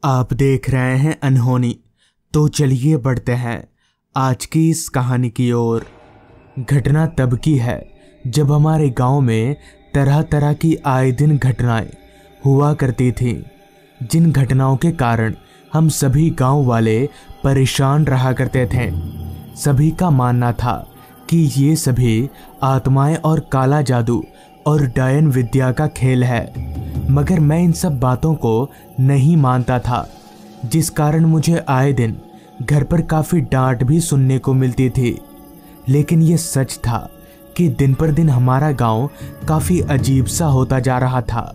आप देख रहे हैं अनहोनी। तो चलिए बढ़ते हैं आज की इस कहानी की ओर। घटना तब की है जब हमारे गांव में तरह तरह की आए दिन घटनाएं हुआ करती थीं, जिन घटनाओं के कारण हम सभी गांव वाले परेशान रहा करते थे। सभी का मानना था कि ये सभी आत्माएं और काला जादू और डायन विद्या का खेल है, मगर मैं इन सब बातों को नहीं मानता था, जिस कारण मुझे आए दिन घर पर काफ़ी डांट भी सुनने को मिलती थी। लेकिन ये सच था कि दिन पर दिन हमारा गांव काफ़ी अजीब सा होता जा रहा था।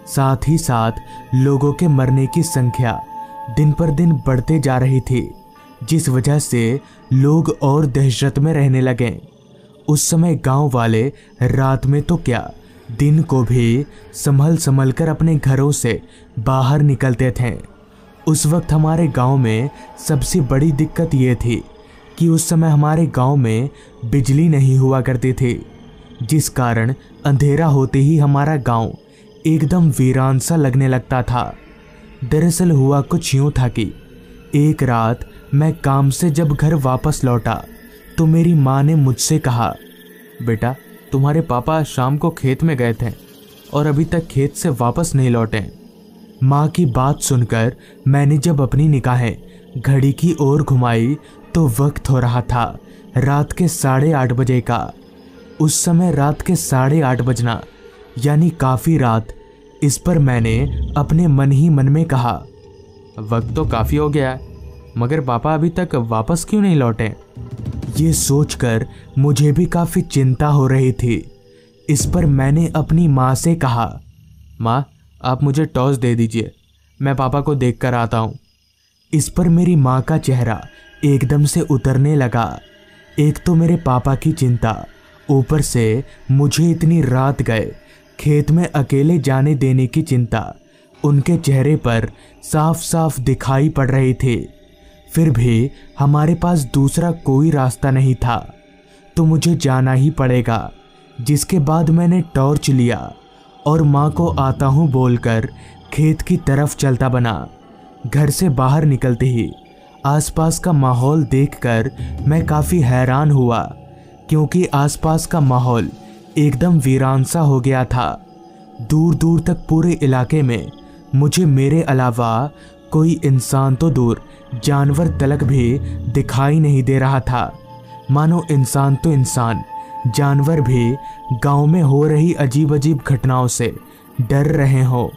साथ ही साथ लोगों के मरने की संख्या दिन पर दिन बढ़ते जा रही थी, जिस वजह से लोग और दहशत में रहने लगे। उस समय गांव वाले रात में तो क्या, दिन को भी संभल संभल कर अपने घरों से बाहर निकलते थे। उस वक्त हमारे गांव में सबसे बड़ी दिक्कत ये थी कि उस समय हमारे गांव में बिजली नहीं हुआ करती थी, जिस कारण अंधेरा होते ही हमारा गांव एकदम वीरान सा लगने लगता था। दरअसल हुआ कुछ यूँ था कि एक रात मैं काम से जब घर वापस लौटा तो मेरी माँ ने मुझसे कहा, बेटा तुम्हारे पापा शाम को खेत में गए थे और अभी तक खेत से वापस नहीं लौटे। माँ की बात सुनकर मैंने जब अपनी निगाहें घड़ी की ओर घुमाई तो वक्त हो रहा था रात के 8:30 बजे का। उस समय रात के 8:30 बजना यानी काफ़ी रात। इस पर मैंने अपने मन ही मन में कहा, वक्त तो काफ़ी हो गया है, मगर पापा अभी तक वापस क्यों नहीं लौटे। ये सोचकर मुझे भी काफ़ी चिंता हो रही थी। इस पर मैंने अपनी माँ से कहा, माँ आप मुझे टॉर्च दे दीजिए, मैं पापा को देख कर आता हूँ। इस पर मेरी माँ का चेहरा एकदम से उतरने लगा। एक तो मेरे पापा की चिंता, ऊपर से मुझे इतनी रात गए खेत में अकेले जाने देने की चिंता उनके चेहरे पर साफ साफ दिखाई पड़ रही थी। फिर भी हमारे पास दूसरा कोई रास्ता नहीं था, तो मुझे जाना ही पड़ेगा। जिसके बाद मैंने टॉर्च लिया और माँ को आता हूँ बोलकर खेत की तरफ चलता बना। घर से बाहर निकलते ही आसपास का माहौल देखकर मैं काफ़ी हैरान हुआ, क्योंकि आसपास का माहौल एकदम वीरान सा हो गया था। दूर दूर तक पूरे इलाके में मुझे मेरे अलावा कोई इंसान तो दूर जानवर तलक भी दिखाई नहीं दे रहा था। मानो इंसान तो इंसान, जानवर भी गांव में हो रही अजीब अजीब घटनाओं से डर रहे हो।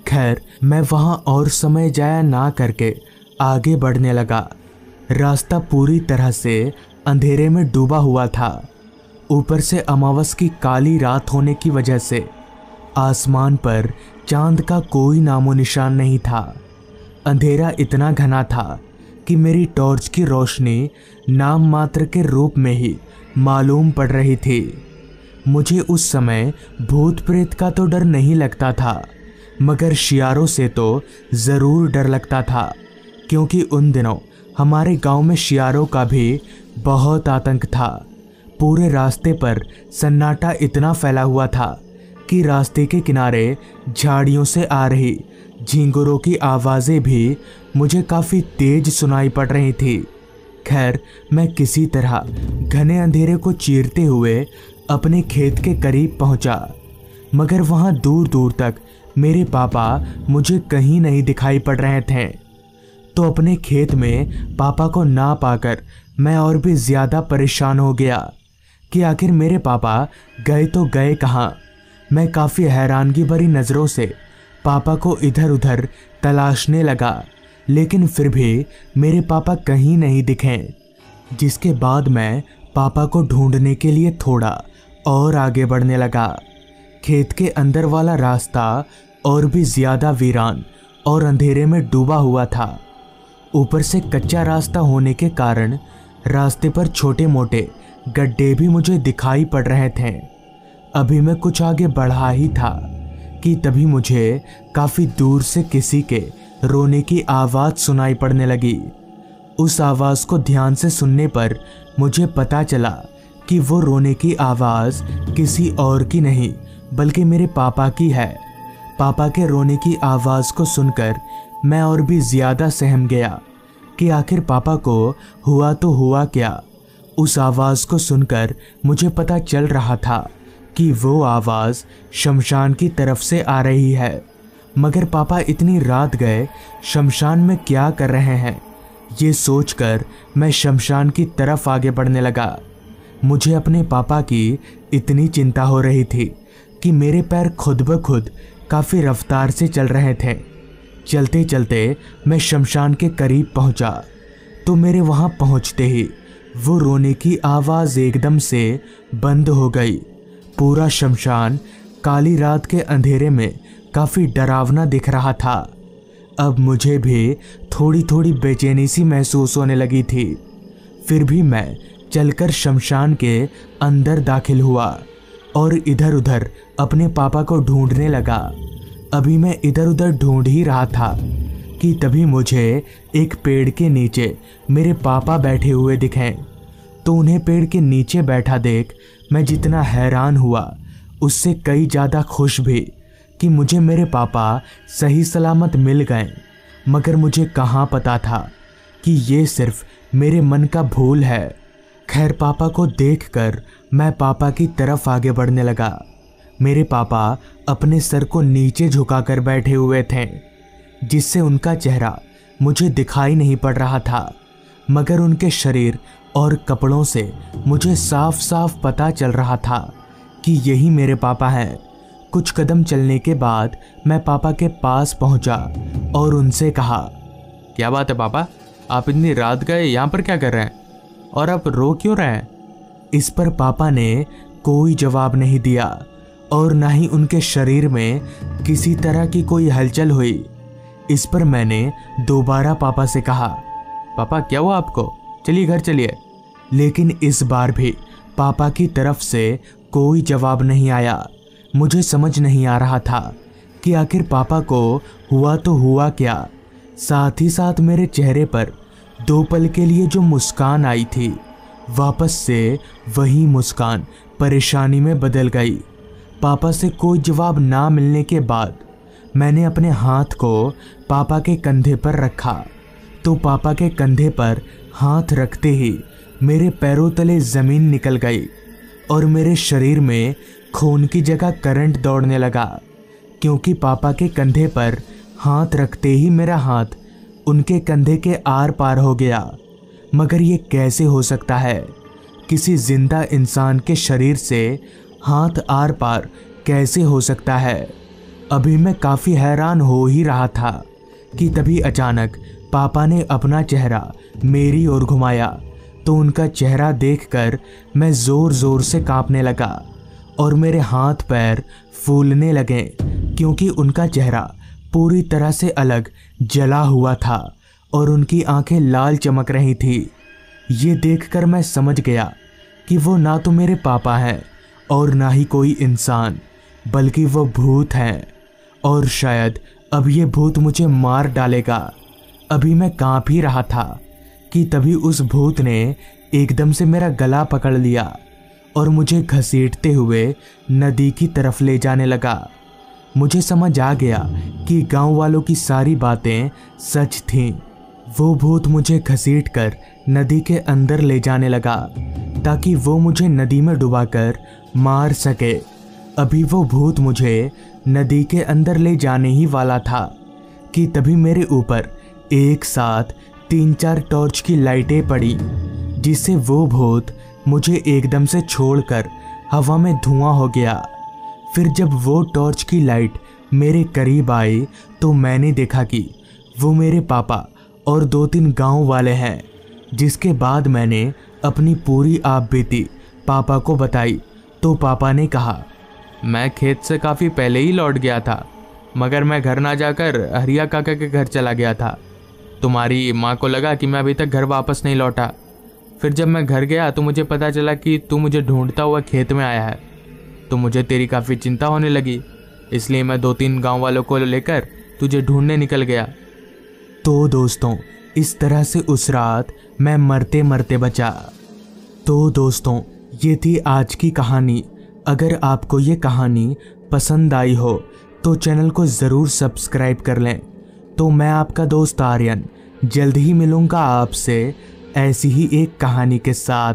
खैर मैं वहां और समय जाया ना करके आगे बढ़ने लगा। रास्ता पूरी तरह से अंधेरे में डूबा हुआ था। ऊपर से अमावस की काली रात होने की वजह से आसमान पर चांद का कोई नामो निशान नहीं था। अंधेरा इतना घना था कि मेरी टॉर्च की रोशनी नाम मात्र के रूप में ही मालूम पड़ रही थी। मुझे उस समय भूत प्रेत का तो डर नहीं लगता था, मगर शियारों से तो ज़रूर डर लगता था, क्योंकि उन दिनों हमारे गांव में शियारों का भी बहुत आतंक था। पूरे रास्ते पर सन्नाटा इतना फैला हुआ था कि रास्ते के किनारे झाड़ियों से आ रही झींगुरों की आवाज़ें भी मुझे काफ़ी तेज सुनाई पड़ रही थी। खैर मैं किसी तरह घने अंधेरे को चीरते हुए अपने खेत के करीब पहुंचा, मगर वहां दूर दूर तक मेरे पापा मुझे कहीं नहीं दिखाई पड़ रहे थे। तो अपने खेत में पापा को ना पाकर मैं और भी ज़्यादा परेशान हो गया कि आखिर मेरे पापा गए तो गए कहाँ। मैं काफ़ी हैरानगी भरी नज़रों से पापा को इधर उधर तलाशने लगा, लेकिन फिर भी मेरे पापा कहीं नहीं दिखे। जिसके बाद मैं पापा को ढूंढने के लिए थोड़ा और आगे बढ़ने लगा। खेत के अंदर वाला रास्ता और भी ज़्यादा वीरान और अंधेरे में डूबा हुआ था। ऊपर से कच्चा रास्ता होने के कारण रास्ते पर छोटे मोटे गड्ढे भी मुझे दिखाई पड़ रहे थे। अभी मैं कुछ आगे बढ़ा ही था कि तभी मुझे काफ़ी दूर से किसी के रोने की आवाज़ सुनाई पड़ने लगी। उस आवाज़ को ध्यान से सुनने पर मुझे पता चला कि वो रोने की आवाज़ किसी और की नहीं बल्कि मेरे पापा की है। पापा के रोने की आवाज़ को सुनकर मैं और भी ज़्यादा सहम गया कि आखिर पापा को हुआ तो हुआ क्या। उस आवाज़ को सुनकर मुझे पता चल रहा था कि वो आवाज़ शमशान की तरफ से आ रही है। मगर पापा इतनी रात गए शमशान में क्या कर रहे हैं, ये सोचकर मैं शमशान की तरफ आगे बढ़ने लगा। मुझे अपने पापा की इतनी चिंता हो रही थी कि मेरे पैर खुद ब खुद काफ़ी रफ्तार से चल रहे थे। चलते चलते मैं शमशान के करीब पहुंचा तो मेरे वहां पहुंचते ही वो रोने की आवाज़ एकदम से बंद हो गई। पूरा शमशान काली रात के अंधेरे में काफ़ी डरावना दिख रहा था। अब मुझे भी थोड़ी थोड़ी बेचैनी सी महसूस होने लगी थी। फिर भी मैं चलकर शमशान के अंदर दाखिल हुआ और इधर उधर अपने पापा को ढूंढने लगा। अभी मैं इधर उधर ढूंढ ही रहा था कि तभी मुझे एक पेड़ के नीचे मेरे पापा बैठे हुए दिखे। तो उन्हें पेड़ के नीचे बैठा देख मैं जितना हैरान हुआ उससे कई ज़्यादा खुश भी कि मुझे मेरे पापा सही सलामत मिल गए। मगर मुझे कहाँ पता था कि ये सिर्फ मेरे मन का भूल है। खैर, पापा को देखकर मैं पापा की तरफ आगे बढ़ने लगा। मेरे पापा अपने सर को नीचे झुकाकर बैठे हुए थे, जिससे उनका चेहरा मुझे दिखाई नहीं पड़ रहा था। मगर उनके शरीर और कपड़ों से मुझे साफ साफ पता चल रहा था कि यही मेरे पापा हैं। कुछ कदम चलने के बाद मैं पापा के पास पहुंचा और उनसे कहा, क्या बात है पापा, आप इतनी रात गए यहाँ पर क्या कर रहे हैं और आप रो क्यों रहे हैं? इस पर पापा ने कोई जवाब नहीं दिया और ना ही उनके शरीर में किसी तरह की कोई हलचल हुई। इस पर मैंने दोबारा पापा से कहा, पापा क्या हुआ आपको, चलिए घर चलिए। लेकिन इस बार भी पापा की तरफ से कोई जवाब नहीं आया। मुझे समझ नहीं आ रहा था कि आखिर पापा को हुआ तो हुआ क्या। साथ ही साथ मेरे चेहरे पर 2 पल के लिए जो मुस्कान आई थी, वापस से वही मुस्कान परेशानी में बदल गई। पापा से कोई जवाब ना मिलने के बाद मैंने अपने हाथ को पापा के कंधे पर रखा तो पापा के कंधे पर हाथ रखते ही मेरे पैरों तले ज़मीन निकल गई और मेरे शरीर में खून की जगह करंट दौड़ने लगा, क्योंकि पापा के कंधे पर हाथ रखते ही मेरा हाथ उनके कंधे के आर पार हो गया। मगर ये कैसे हो सकता है? किसी जिंदा इंसान के शरीर से हाथ आर पार कैसे हो सकता है? अभी मैं काफ़ी हैरान हो ही रहा था कि तभी अचानक पापा ने अपना चेहरा मेरी ओर घुमाया तो उनका चेहरा देखकर मैं ज़ोर ज़ोर से कांपने लगा और मेरे हाथ पैर फूलने लगे, क्योंकि उनका चेहरा पूरी तरह से अलग जला हुआ था और उनकी आंखें लाल चमक रही थी। ये देखकर मैं समझ गया कि वो ना तो मेरे पापा हैं और ना ही कोई इंसान, बल्कि वो भूत हैं और शायद अब ये भूत मुझे मार डालेगा। अभी मैं कांप ही रहा था कि तभी उस भूत ने एकदम से मेरा गला पकड़ लिया और मुझे घसीटते हुए नदी की तरफ ले जाने लगा। मुझे समझ आ गया कि गांव वालों की सारी बातें सच थीं। वो भूत मुझे घसीटकर नदी के अंदर ले जाने लगा ताकि वो मुझे नदी में डुबाकर मार सके। अभी वो भूत मुझे नदी के अंदर ले जाने ही वाला था कि तभी मेरे ऊपर एक साथ 3-4 टॉर्च की लाइटें पड़ी, जिससे वो भूत मुझे एकदम से छोड़कर हवा में धुआं हो गया। फिर जब वो टॉर्च की लाइट मेरे करीब आई तो मैंने देखा कि वो मेरे पापा और 2-3 गांव वाले हैं। जिसके बाद मैंने अपनी पूरी आप बीती पापा को बताई तो पापा ने कहा, मैं खेत से काफ़ी पहले ही लौट गया था, मगर मैं घर ना जाकर हरिया काका के घर चला गया था। तुम्हारी माँ को लगा कि मैं अभी तक घर वापस नहीं लौटा। फिर जब मैं घर गया तो मुझे पता चला कि तू मुझे ढूंढता हुआ खेत में आया है, तो मुझे तेरी काफ़ी चिंता होने लगी, इसलिए मैं 2-3 गांव वालों को लेकर तुझे ढूंढने निकल गया। तो दोस्तों, इस तरह से उस रात मैं मरते मरते बचा। तो दोस्तों, ये थी आज की कहानी। अगर आपको ये कहानी पसंद आई हो तो चैनल को ज़रूर सब्सक्राइब कर लें तो मैं आपका दोस्त आर्यन जल्द ही मिलूंगा आपसे ऐसी ही एक कहानी के साथ।